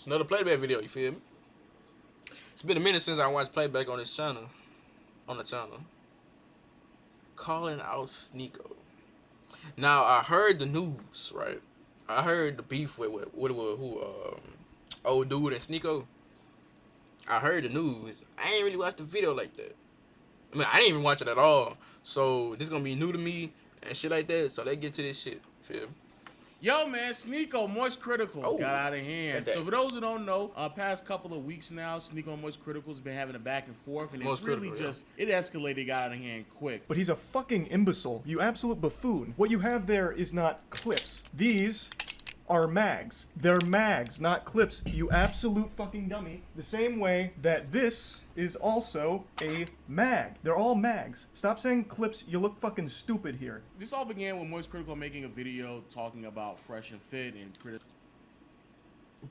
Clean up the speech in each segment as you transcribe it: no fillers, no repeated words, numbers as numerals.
It's another playback video, you feel me? It's been a minute since I watched playback on this channel. On the channel. Calling out Sneako. Now, I heard the news, right? I heard the beef with old dude and Sneako. I heard the news. I ain't really watched the video like that. I mean, I didn't even watch it at all. So, this gonna be new to me and shit like that. So, let's get to this shit. Feel me? Yo, man, Sneako, Moist Critical got out of hand. So for those who don't know, past couple of weeks now, Sneako and Moist Critical has been having a back and forth, and it really it escalated, got out of hand quick. But he's a fucking imbecile, you absolute buffoon. What you have there is not clips. These are mags. They're mags, not clips, you absolute fucking dummy. The same way that this is also a mag. They're all mags. Stop saying clips, you look fucking stupid here. This all began with Moist Critical making a video talking about Fresh and Fit and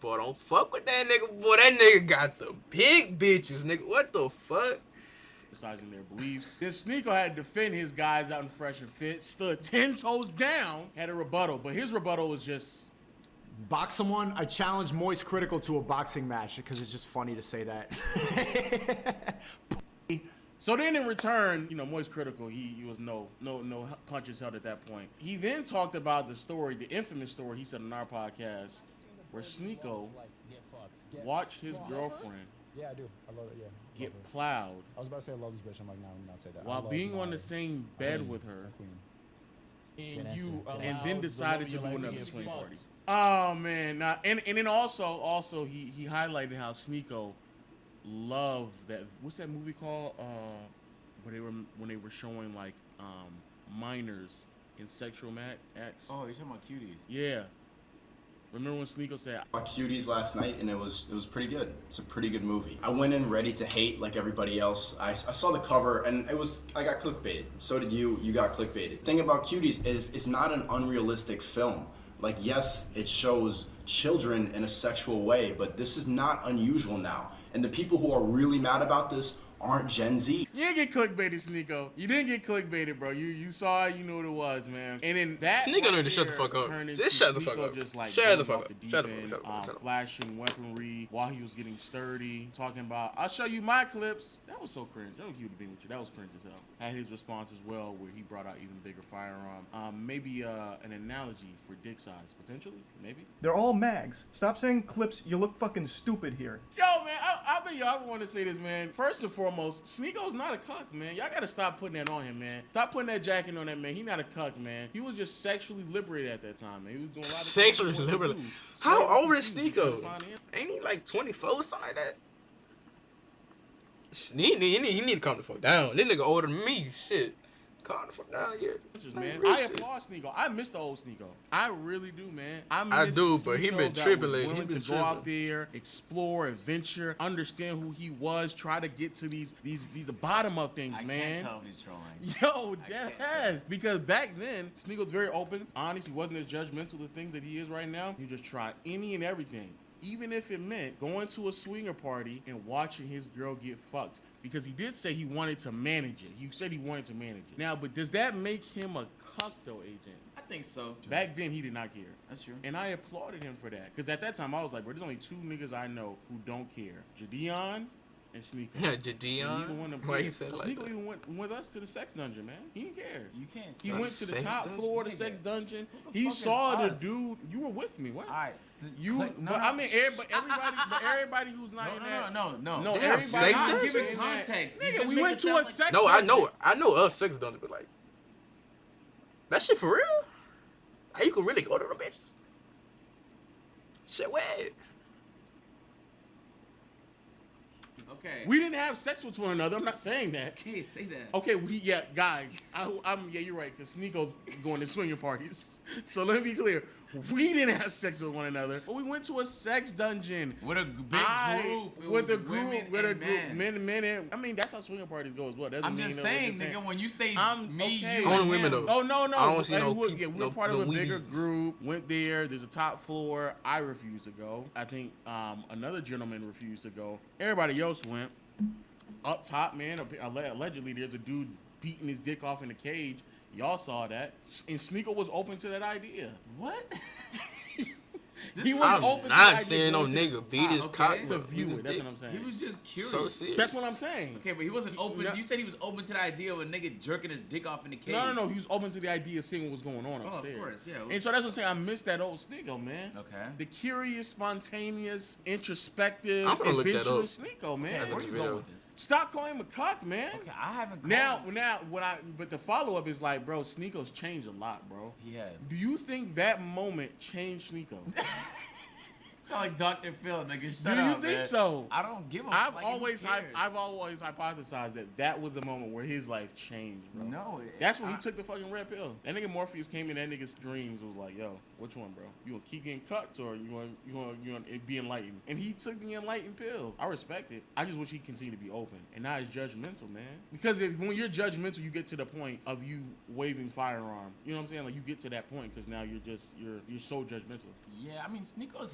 Boy, don't fuck with that nigga. Boy, that nigga got the big bitches, nigga. What the fuck? Criticizing their beliefs. Then Sneako had to defend his guys out in Fresh and Fit, stood 10 toes down, had a rebuttal, but his rebuttal was just... Box someone. I challenge Moist Critical to a boxing match because it's just funny to say that. So then in return, you know, Moist Critical, he was no punches held at that point. He then talked about the story, the infamous story he said on our podcast, where Sneako watched his girlfriend. Yeah, I do. I love it. Yeah. Get plowed. I was about to say I love this bitch. I'm like, no, I'm not say that. While being on the same bed with her. And then decided to do another swing party. Oh man, and then also he highlighted how Sneako loved that. What's that movie called? When they were showing like minors in sexual acts. Oh, you're talking about Cuties. Yeah. Remember when Sneako said I saw Cuties last night and it was pretty good. It's a pretty good movie. I went in ready to hate like everybody else. I saw the cover and I got clickbaited. So did you. You got clickbaited. The thing about Cuties is it's not an unrealistic film. Like, yes, it shows children in a sexual way, but this is not unusual now. And the people who are really mad about this aren't Gen Z. You didn't get clickbaited, Sneako. You didn't get clickbaited, bro. You saw it, you knew what it was, man. And then that Sneako need to shut the fuck up. Just shut the fuck up. Just like shut the fuck up. Shut the fuck up. Flashing weaponry while he was getting sturdy, talking about, I'll show you my clips. That was so cringe. That was cute to be with you. That was cringe as hell. Had his response as well, where he brought out even bigger firearm. Maybe an analogy for dick size, potentially, maybe. They're all mags. Stop saying clips, you look fucking stupid here. Yo, man, I want to say this, man. First and foremost, Sneako's not a cuck, man. Y'all gotta stop putting that on him, man. Stop putting that jacket on that man. He not a cuck, man. He was just sexually liberated at that time, man. He was doing a lot of sexually liberated. How old is Sneako? Ain't he like 24, something like that? He need to calm the fuck down. This nigga older than me. Shit. Calm the fuck down here. Man, I applaud Sneako. I miss the old Sneako. I really do, man. I do, but he been tripping lately. He been to go out there, explore, adventure, understand who he was, try to get to the bottom of things, man. I can't tell if he's trolling. Yo, that has. Because back then, Sneako was very open, honest. He wasn't as judgmental of things that he is right now. He just tried any and everything. Even if it meant going to a swinger party and watching his girl get fucked. Because he did say he wanted to manage it. He said he wanted to manage it. Now, but does that make him a cuck though, Agent? I think so. Back then, he did not care. That's true. And I applauded him for that. Because at that time, I was like, bro, there's only two niggas I know who don't care. Jadeon and Sneako. Jadeon? Why he said like Sneako that? even went with us to the sex dungeon, man. He didn't care. You can't say He went to the top floor of the sex dungeon. He fuck saw the is us? dude. You were with me. What? All right. I mean, everybody who's not in that. No. They have sex dungeons? dungeons? Giving context. Nigga, we went to a sex No, dungeon. I know of sex dungeons, but like, that shit for real? How you can really go to them bitches? Shit, what? Okay. We didn't have sex with one another. I'm not saying that. Okay, say that. Okay, guys. Yeah, you're right. Because Sneako's going to swinger parties. So let me be clear. We didn't have sex with one another, but we went to a sex dungeon With a big group. with a group, Men. men. And I mean, that's how swinger parties go as well. I'm just saying, nigga. When you say me, okay. you, Only and women him. though. Oh no! I don't see we're part of a bigger weenies. group. Went there. There's a top floor. I refused to go. I think another gentleman refused to go. Everybody else went. Up top, man. Allegedly, there's a dude beating his dick off in a cage. Y'all saw that. And Sneako was open to that idea. What? He was I'm open to the not idea saying of no going to- nigga beat his okay. cock. To bro. view Niggas it. That's dick. what I'm saying. He was just curious. So serious. That's what I'm saying. Okay, but he wasn't open. No. You said he was open to the idea of a nigga jerking his dick off in the cage. No. He was open to the idea of seeing what was going on Oh, upstairs. of course, yeah. And so that's what I'm saying. I miss that old Sneako, man. Okay. The curious, spontaneous, introspective, I'm gonna look that up. adventurous Sneako, man. Okay, where you video. going with this? Stop calling him a cock, man. Okay, I haven't. Now, called- but the follow up is like, bro, Sneako's changed a lot, bro. He has. Do you think that moment changed Sneako? Sound like Dr. Phil, nigga. Do Shut you up, think man. so? I don't give a I've like, who always cares? hypothesized that was the moment where his life changed, bro. No, That's when he took the fucking red pill. That nigga Morpheus came in that nigga's dreams, was like, yo, which one, bro? You gonna keep getting cuts or you want to be enlightened? And he took the enlightened pill. I respect it. I just wish he continued to be open and not as judgmental, man. Because when you're judgmental, you get to the point of you waving firearm. You know what I'm saying? Like you get to that point because now you're so judgmental. Yeah, I mean, Sneako's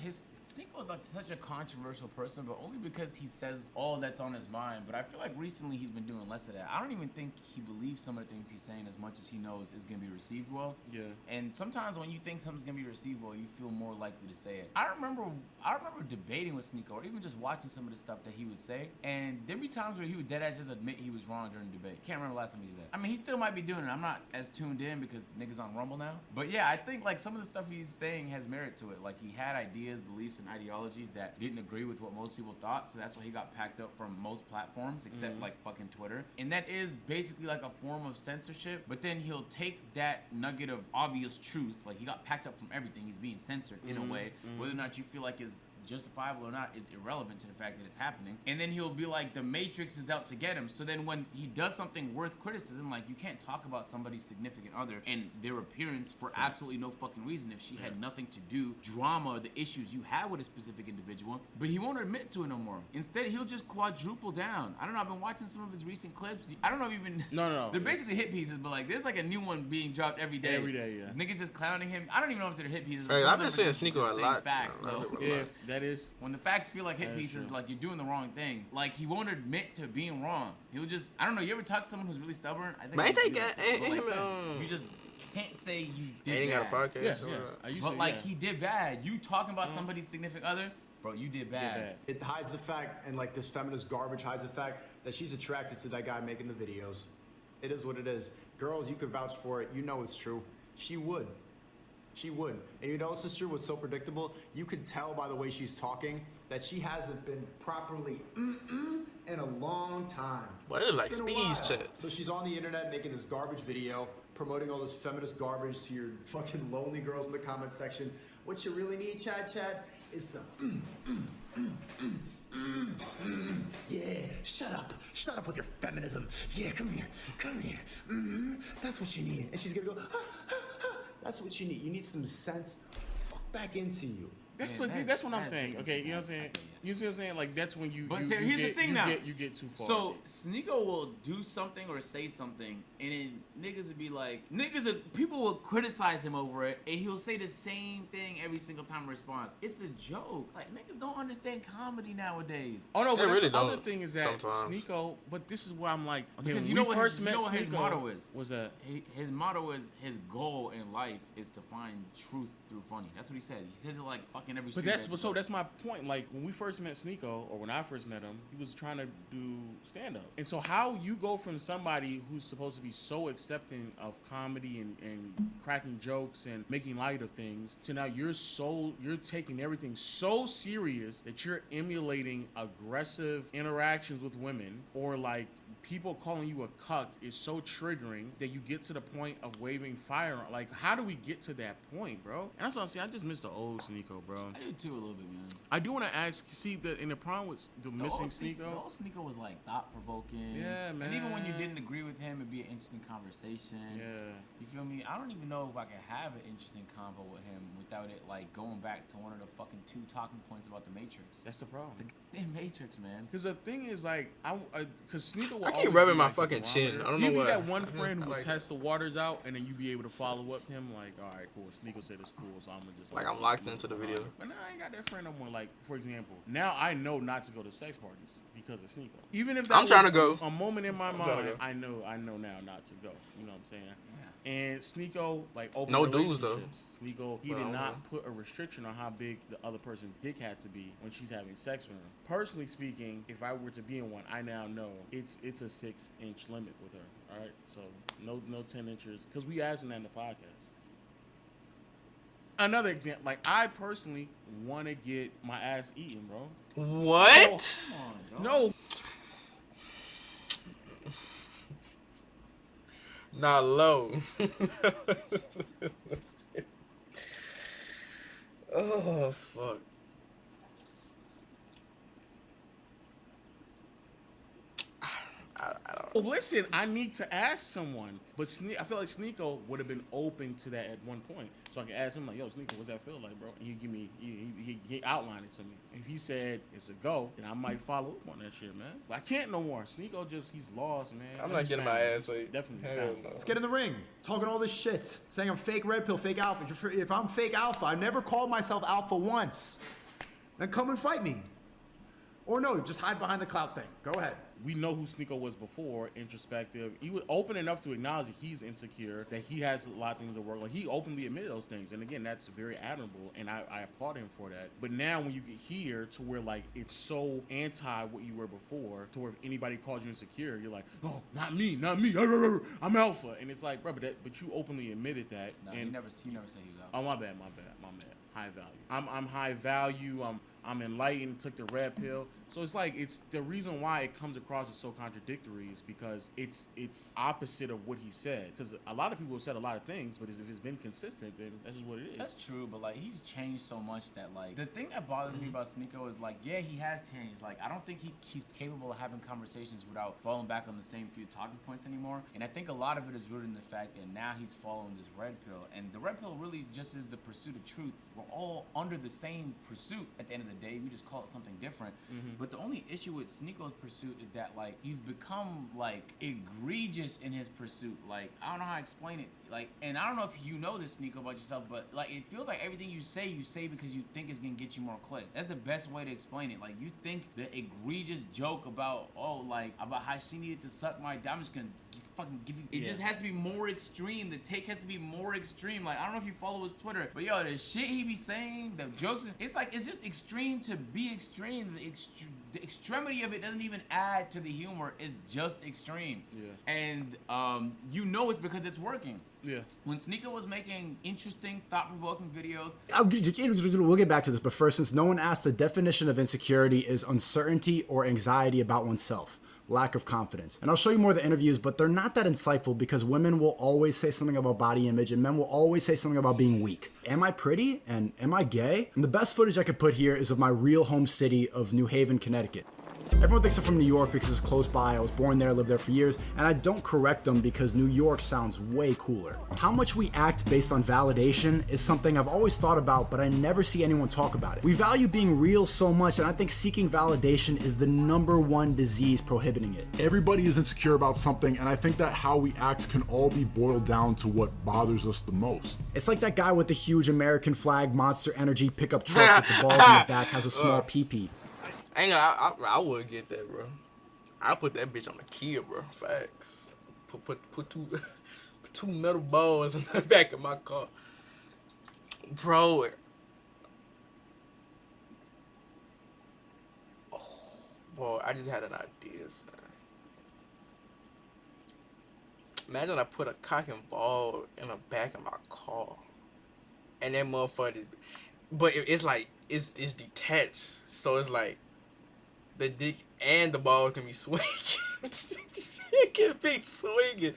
like such a controversial person, but only because he says all that's on his mind. But I feel like recently he's been doing less of that. I don't even think he believes some of the things he's saying as much as he knows is gonna be received well. Yeah. And sometimes when you think something's gonna be received well, you feel more likely to say it. I remember debating with Sneako, or even just watching some of the stuff that he would say, and there'd be times where he would deadass just admit he was wrong during the debate. Can't remember the last time he did that. I mean, he still might be doing it. I'm not as tuned in because niggas on Rumble now. But yeah, I think like some of the stuff he's saying has merit to it. Like he had ideas, beliefs, and ideologies that didn't agree with what most people thought, so that's why he got packed up from most platforms except like fucking Twitter. And that is basically like a form of censorship, but then he'll take that nugget of obvious truth, like he got packed up from everything, he's being censored in a way, whether or not you feel like is justifiable or not is irrelevant to the fact that it's happening. And then he'll be like, the Matrix is out to get him. So then when he does something worth criticism, like you can't talk about somebody's significant other and their appearance for absolutely no fucking reason if she had nothing to do, drama, the issues you had with a specific individual, but he won't admit to it no more. Instead, he'll just quadruple down. I don't know, I've been watching some of his recent clips. I don't know if you've been... No. They're basically hit pieces, but like there's like a new one being dropped every day. Every day, yeah. Niggas just clowning him. I don't even know if they're hit pieces. but Hey, some I've of been them seeing are just Sneako a saying lot. Facts, a lot so. of people. If that is. When the facts feel like hit That is pieces, true. like you're doing the wrong thing. Like he won't admit to being wrong. He'll just, I don't know. You ever talk to someone who's really stubborn? I think. But ain't he they do got- that. ain't But, like, him, you just can't say you did Ain't got a bad. podcast. Yeah, so, yeah. I usually, But like yeah. he did bad. You talking about somebody's significant other, bro? You did bad. bad. It hides the fact, and like this feminist garbage hides the fact that she's attracted to that guy making the videos. It is what it is. Girls, you could vouch for it. You know it's true. She would. She would. And you know, sister, what's so predictable? You could tell by the way she's talking that she hasn't been properly in a long time. Boy, they like It's been a speeds while. chat. So she's on the internet making this garbage video, promoting all this feminist garbage to your fucking lonely girls in the comment section. What you really need, Chad, is some yeah, shut up with your feminism. Yeah, come here. That's what you need. And she's gonna go, that's what you need. You need some sense fuck back into you. That's Man, that's what I'm that's saying. Okay, you know what I'm saying? okay, yeah. You see what I'm saying? Like that's when you. But you, see, you here's the get, thing you now. You get too far. So Sneako will do something or say something, and then niggas would be like, people will criticize him over it, and he'll say the same thing every single time in response. It's a joke. Like niggas don't understand comedy nowadays. oh no, They but that's really the other don't thing is that sometimes. Sneako. But this is where I'm like, okay, Because when you know we what first his, met you know what his Sneako, motto is. was that? His motto is his goal in life is to find truth through funny. That's what he said. He says it like fucking every. But street that's basically. so. That's my point. Like when we first met Sneako, or when I first met him, he was trying to do stand up. And so how you go from somebody who's supposed to be so accepting of comedy and cracking jokes and making light of things to now you're taking everything so serious that you're emulating aggressive interactions with women, or like people calling you a cuck is so triggering that you get to the point of waving fire. Like, how do we get to that point, bro? And that's what I'm saying. I just miss the old Sneako, bro. I do too a little bit, man. I do want to ask, see, in the problem with the missing The Sneako. old Sneako was like thought provoking. Yeah, And even when you man. didn't agree with him, it'd be an interesting conversation. Yeah. You feel me? I don't even know if I could have an interesting convo with him without it like going back to one of the fucking 2 talking points about the Matrix. That's the problem. The Matrix, man. Because the thing is, like, because Sneako will I keep always rubbing be my like the fucking chin. barometer. I don't He'd know be why. that one I friend just- who I would like test the waters out, and then you be able to follow up him. Like, all right, cool. Sneako said it's cool, so I'm gonna just Like, listen. I'm locked into the video. But now I ain't got that friend no more. Like, for example, now I know not to go to sex parties because of Sneako. Even if that I'm trying was to go. a moment in my I'm trying to mind, go. I know now not to go. You know what I'm saying? Yeah. And Sneako, like, open No dudes, though. relationships. Sneako, he Well, did I don't not know. put a restriction on how big the other person's dick had to be when she's having sex with him. Personally speaking, if I were to be in one, I now know it's a 6-inch limit with her. All right, so no 10 inches, because we asked him that in the podcast. Another example, like, I personally want to get my ass eaten, bro. What? No. Not low. Oh fuck. I don't. Well, listen, I need to ask someone, but I feel like Sneako would have been open to that at one point, so I can ask him like, "Yo, Sneako, what's that feel like, bro?" And he give me, he outlined it to me. If he said it's a go, then I might follow up on that shit, man. But I can't no more. Sneako he's lost, man. I'm not getting my ass ate. Definitely. Hell found. no. Let's get in the ring. Talking all this shit. Saying I'm fake red pill, fake alpha. If I'm fake alpha, I never called myself alpha once. Then come and fight me. Or no, just hide behind the clout thing. Go ahead. We know who Sneako was before, introspective. He was open enough to acknowledge that he's insecure, that he has a lot of things to work on. He openly admitted those things. And again, that's very admirable, and I applaud him for that. But now when you get here to where, like, it's so anti what you were before, to where if anybody calls you insecure, you're like, oh, not me. I'm alpha. And it's like, bro, but you openly admitted that. No, and he never said he was out. Oh, my bad. High value. I'm high value. I'm enlightened. Took the red pill. So it's like, it's the reason why it comes across as so contradictory is because it's opposite of what he said. Because a lot of people have said a lot of things, but if it's been consistent, then that's just what it is. That's true, but like he's changed so much that like the thing that bothers me about Sneako is like, yeah, he has changed. Like I don't think he's capable of having conversations without falling back on the same few talking points anymore. And I think a lot of it is rooted in the fact that now he's following this red pill, and the red pill really just is the pursuit of truth. We're all under the same pursuit at the end of the day. We just call it something different. But the only issue with Sneako's pursuit is that like he's become like egregious in his pursuit. Like I don't know how to explain it. Like, and I don't know if you know this, Sneako, about yourself, but like it feels like everything you say because you think it's gonna get you more clicks. That's the best way to explain it. Like you think the egregious joke about about how she needed to suck my dick, I'm just gonna fucking give you. It just has to be more extreme. The take has to be more extreme. Like I don't know if you follow his Twitter, but yo, the shit he be saying, the jokes, it's like it's just extreme to be extreme. The extremity of it doesn't even add to the humor. It's just extreme. Yeah. And you know it's because it's working. Yeah. When Sneako was making interesting, thought-provoking videos. We'll get back to this, but first, since no one asked, the definition of insecurity is uncertainty or anxiety about oneself. Lack of confidence. And I'll show you more of the interviews, but they're not that insightful because women will always say something about body image and men will always say something about being weak. Am I pretty? And am I gay? And the best footage I could put here is of my real home city of New Haven, Connecticut. Everyone thinks I'm from New York because it's close by. I was born there, lived there for years, and I don't correct them because New York sounds way cooler. How much we act based on validation is something I've always thought about, but I never see anyone talk about it. We value being real so much, and I think seeking validation is the #1 disease prohibiting it. Everybody is insecure about something, and I think that how we act can all be boiled down to what bothers us the most. It's like that guy with the huge American flag Monster Energy pickup truck with the balls in the back has a small pee-pee. I would get that, bro. I'll put that bitch on the Kia, bro. Facts. Put two metal balls in the back of my car, bro. Oh, boy, I just had an idea, son. Imagine I put a cock and ball in the back of my car, and that motherfucker. But it's like it's detached, so it's like. The dick and the ball can be swinging. It can be swinging.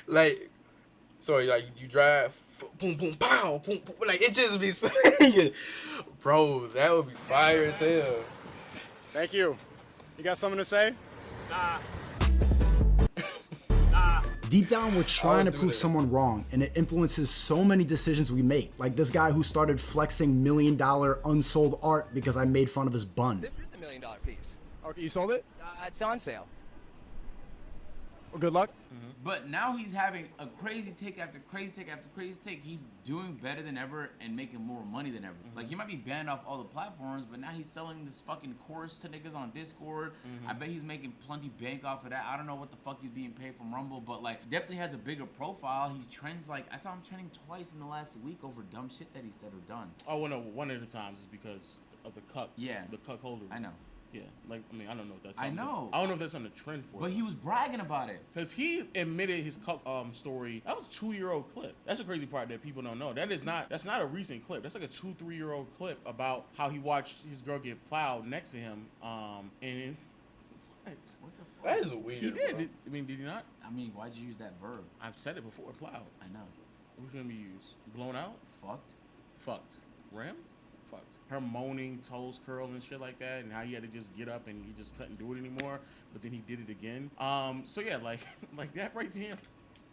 Like, so like you drive, boom, boom, pow, boom, boom, like it just be swinging. Bro, that would be fire as hell. Thank you. You got something to say? Nah. Deep down, we're trying to prove someone wrong, and it influences so many decisions we make. Like this guy who started flexing $1 million unsold art because I made fun of his bun. This is $1 million piece. Okay, you sold it? It's on sale. Well, good luck. But now he's having a crazy take after crazy take after crazy take. He's doing better than ever and making more money than ever. Like, he might be banned off all the platforms, but now he's selling this fucking course to niggas on Discord. I bet he's making plenty bank off of that. I don't know what the fuck he's being paid from Rumble, but like, definitely has a bigger profile. He trends like, I saw him trending twice in the last week over dumb shit that he said or done. Oh, well, no, one of the times is because of the cuck. Yeah. The cuck holder. I know. Yeah, like, I mean, I don't know if that's I something. know. I don't know if that's on the trend for But it. he was bragging about it. Because he admitted his cuck story. That was a 2-year-old clip. That's the crazy part that people don't know. That's not a recent clip. That's like a 2-3-year-old clip about how he watched his girl get plowed next to him. And what? What the fuck? That is weird. He did. Bro. I mean, did he not? I mean, why'd you use that verb? I've said it before. Plowed. I know. What's gonna be used? Blown out? Fucked. Fucked. Ram? Fucked. Her moaning, toes curled and shit like that, and how he had to just get up and he just couldn't do it anymore, but then he did it again. So yeah, like that right there.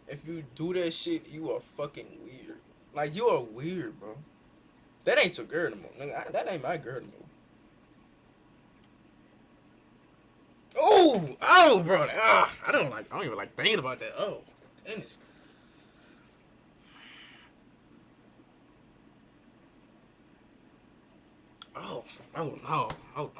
If you do that shit, you are fucking weird. Like, you are weird, bro. That ain't your girl no more. Nigga, that ain't my girl no more. Oh, bro. I don't even like thinking about that. Oh, goodness. Oh no, bro.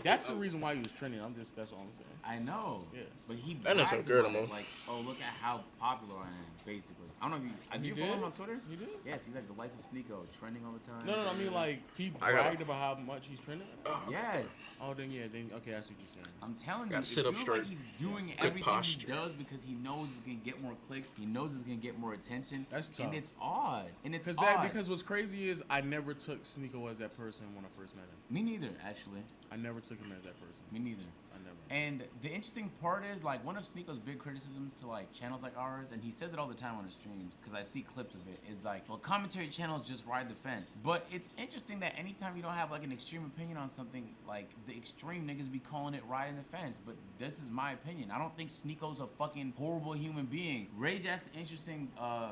That's the reason why he was trending. That's all I'm saying. I know. Yeah. But he That ain't so bragged good about no it, more. like, oh, look at how popular I am, basically. I don't know if you follow him on Twitter? You did? Yes, he's like the life of Sneako, trending all the time. No, I mean like he I gotta- bragged about how much he's trending. Yes. Oh, then okay, I see what you're saying. I'm telling you, Gotta it sit feels up straight. like he's doing Good everything posture. he does because he knows he's gonna get more clicks. He knows he's gonna get more attention. That's tough. And it's odd. And it's odd. Because what's crazy is I never took Sneako as that person when I first met him. Me neither, actually. I never took him as that person. Me neither. I never. And the interesting part is, like, one of Sneako's big criticisms to, like, channels like ours, and he says it all the time on his streams, because I see clips of it, is like, well, commentary channels just ride the fence. But it's interesting that anytime you don't have, like, an extreme opinion on something, like, the extreme niggas be calling it riding the fence. But this is my opinion. I don't think Sneako's a fucking horrible human being. Rage asked an interesting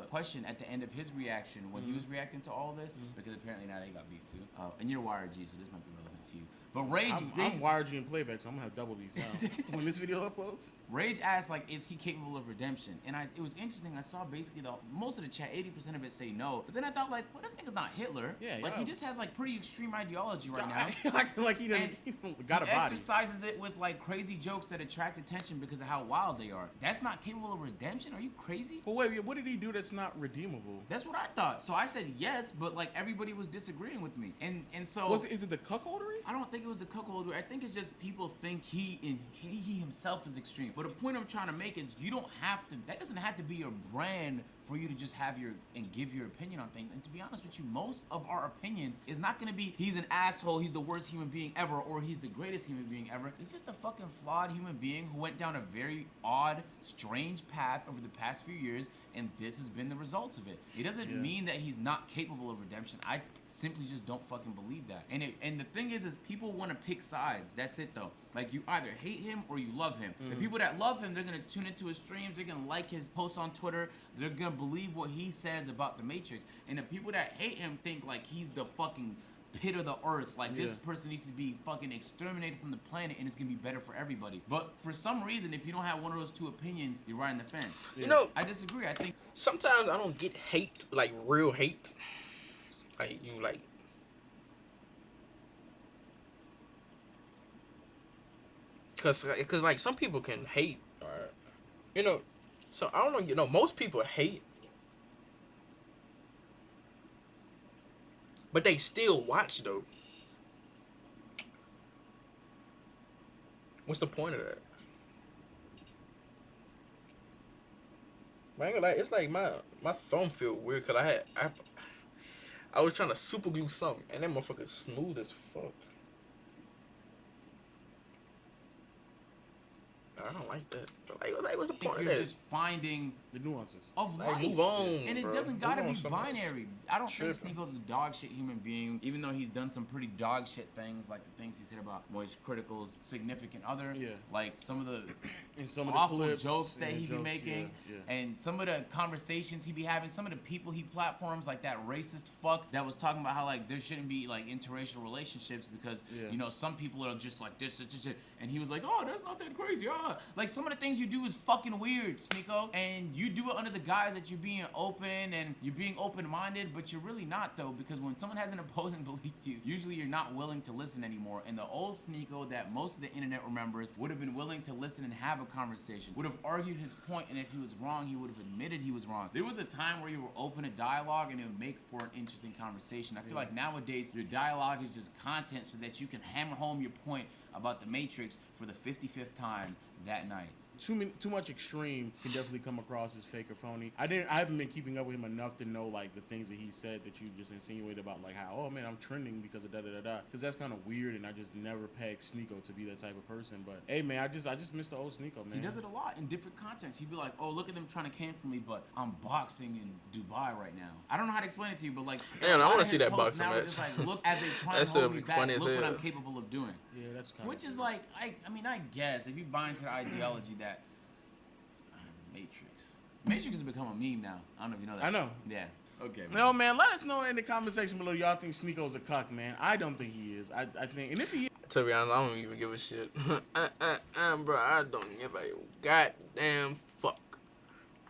question at the end of his reaction when he was reacting to all this, because apparently now they got beef too. And you're YRG, so this might be relevant to you. But Rage, I'm YRG in playback, so I'm gonna have double beef now when this video uploads. Rage asked, like, is he capable of redemption? And it was interesting. I saw basically most of the chat, 80% of it say no. But then I thought, like, well, this nigga's not Hitler. Yeah, like, yeah. he just has, like, pretty extreme ideology right now. like he doesn't got a He body. exercises it with, like, crazy jokes that attract attention because of how wild they are. That's not capable of redemption? Are you crazy? But wait, what did he do that's not redeemable? That's what I thought. So I said yes, but, like, everybody was disagreeing with me. And so... Is it the cuckoldery? I don't think it was the cuckold. I think it's just people think he himself is extreme. But the point I'm trying to make is you don't have to. That doesn't have to be your brand for you to just have and give your opinion on things. And to be honest with you, most of our opinions is not gonna be he's an asshole, he's the worst human being ever, or he's the greatest human being ever. It's just a fucking flawed human being who went down a very odd, strange path over the past few years, and this has been the results of it. It doesn't mean that he's not capable of redemption. I simply just don't fucking believe that. And the thing is people want to pick sides. That's it though. Like, you either hate him or you love him. The people that love him, they're gonna tune into his streams, they're gonna like his posts on Twitter, they're gonna believe what he says about the Matrix. And the people that hate him think like he's the fucking pit of the earth, like this person needs to be fucking exterminated from the planet and it's gonna be better for everybody. But for some reason, if you don't have one of those two opinions, you're riding the fence. You know, I disagree. I think sometimes I don't get hate, like real hate. Like, you like, cause like some people can hate, you know. So I don't know. You know, most people hate, but they still watch though. What's the point of that? I ain't gonna lie, it's like my thumb feel weird because I was trying to super glue something and that motherfucker smooth as fuck. I don't like that. Like, what's the point of you're that? just finding The nuances. of Like, life. move on, And it bro. doesn't Move gotta on be somewhere else. binary. I don't think Tripping. Sneako's a dog shit human being, even though he's done some pretty dog shit things, like the things he said about Moist Critical's significant other. Yeah. Like some of the And some of the awful clips, jokes that and the he be jokes, making, yeah. and some of the conversations he be having, some of the people he platforms, like that racist fuck that was talking about how like there shouldn't be like interracial relationships because you know some people are just like this, and he was like, oh, that's not that crazy, bruh, like some of the things you do is fucking weird, Sneako. And you do it under the guise that you're being open and you're being open-minded, but you're really not though, because when someone has an opposing belief to you, usually you're not willing to listen anymore. And the old Sneako that most of the internet remembers would have been willing to listen and have a conversation, would have argued his point, and if he was wrong, he would have admitted he was wrong. There was a time where you were open to dialogue and it would make for an interesting conversation. I feel like nowadays your dialogue is just content so that you can hammer home your point about the Matrix for the 55th time that night. Too much extreme can definitely come across as fake or phony. I haven't been keeping up with him enough to know like the things that he said that you just insinuated about, like how, oh man, I'm trending because of da da da da. Because that's kind of weird, and I just never pegged Sneako to be that type of person. But hey man, I just miss the old Sneako, man. He does it a lot in different contents. He'd be like, oh, look at them trying to cancel me, but I'm boxing in Dubai right now. I don't know how to explain it to you, but like, man, I want to see that boxing match. Just like, look, as they try That's to hold me funny back, as look what hell. I'm capable of doing. Yeah, that's kind Which is like, I mean, I guess if you buy into the ideology that Matrix has become a meme now. I don't know if you know that. I know. Yeah. Okay. Man. No, man, let us know in the comment section below. Y'all think Sneako's a cuck, man? I don't think he is. I think, and if he is, To be honest, I don't even give a shit. Bro, I don't give a goddamn fuck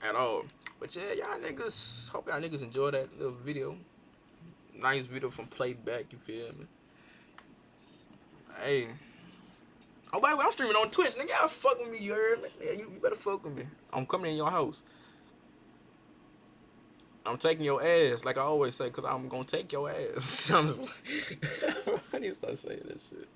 at all. But yeah, y'all niggas, hope y'all niggas enjoy that little video. Nice video from Playback, you feel me? Hey. Oh, by the way, I'm streaming on Twitch. Nigga, y'all fuck with me, you heard me? Yeah, you better fuck with me. I'm coming in your house. I'm taking your ass, like I always say, because I'm going to take your ass. I need to start saying that shit.